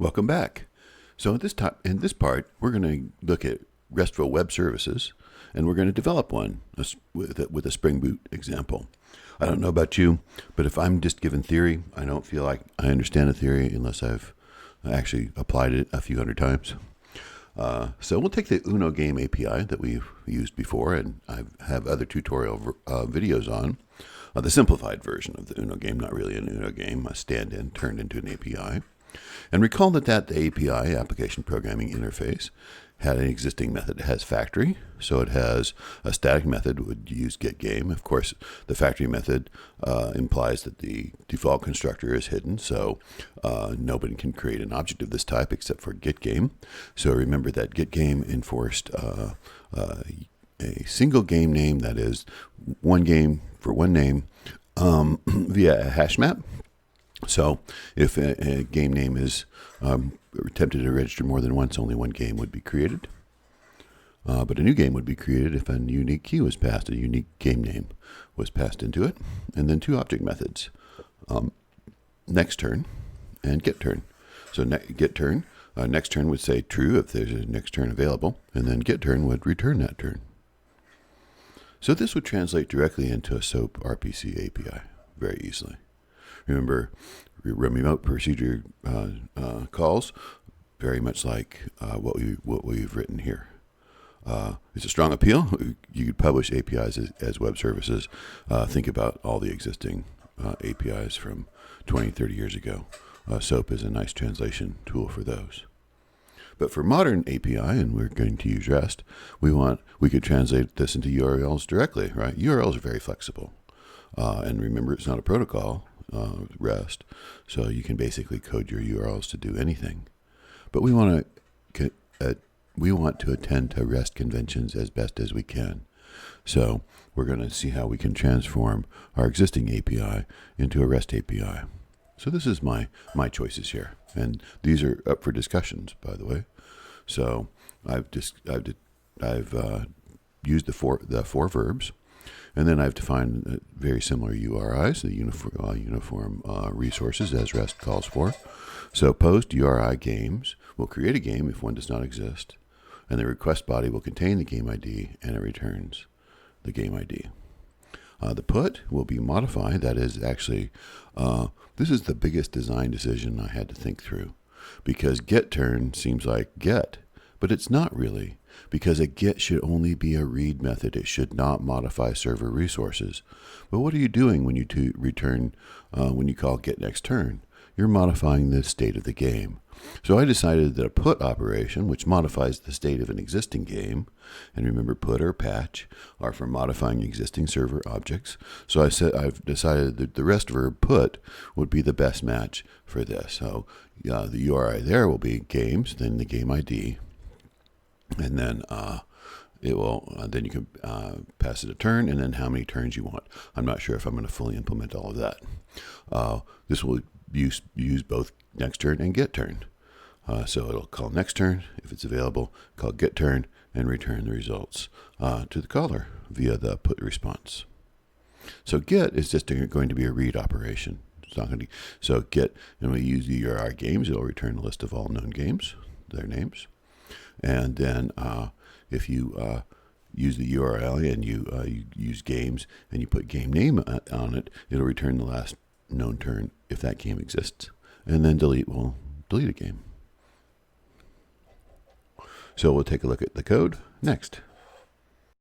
Welcome back. So in this part, we're going to look at RESTful web services, and we're going to develop one with a Spring Boot example. I don't know about you, but if I'm just given theory, I don't feel like I understand a theory unless I've actually applied it a few hundred times. So we'll take the Uno Game API that we've used before, and I have other tutorial videos on the simplified version of the Uno Game, not really an Uno Game, a stand-in turned into an API. And recall that the API, Application Programming Interface, had an existing method. It has factory, so it has a static method would use getGame. Of course, the factory method implies that the default constructor is hidden, so nobody can create an object of this type except for getGame. So remember that getGame enforced a single game name, that is one game for one name, via a hash map. So if a game name is attempted to register more than once, only one game would be created. But a new game would be created if a unique key was passed, a unique game name was passed into it. And then two object methods, next turn and get turn. So get turn, next turn would say true if there's a next turn available, and then get turn would return that turn. So this would translate directly into a SOAP RPC API very easily. Remember, remote procedure calls, very much like what we've written here. It's a strong appeal. You could publish APIs as web services. Think about all the existing APIs from 20, 30 years ago. SOAP is a nice translation tool for those. But for modern API, and we're going to use REST, we could translate this into URLs directly, right? URLs are very flexible. And remember, it's not a protocol. REST, so you can basically code your URLs to do anything. But we want to attend to REST conventions as best as we can. So we're going to see how we can transform our existing API into a REST API. So this is my choices here, and these are up for discussions, by the way. So I've used the four verbs. And then I've defined very similar URIs, the uniform resources as REST calls for. So post URI games will create a game if one does not exist, and the request body will contain the game ID, and it returns the game ID. The put will be modified. That is actually, this is the biggest design decision I had to think through, because get turn seems like get, but it's not really. Because a get should only be a read method. It should not modify server resources. But what are you doing when you return, when you call get next turn? You're modifying the state of the game. So I decided that a put operation, which modifies the state of an existing game, and remember put or patch are for modifying existing server objects. So I've decided that the REST verb put would be the best match for this. So the URI there will be games, then the game ID. And then it will. Then you can pass it a turn, and then how many turns you want. I'm not sure if I'm going to fully implement all of that. This will use both next turn and get turn. So it'll call next turn if it's available, call get turn, and return the results to the caller via the put response. So get is just going to be a read operation. It's not going to. So get, and we use the URI games. It'll return a list of all known games, their names. And then if you use the URL and you use games and you put game name on it, it'll return the last known turn if that game exists. And then delete will delete a game. So we'll take a look at the code next.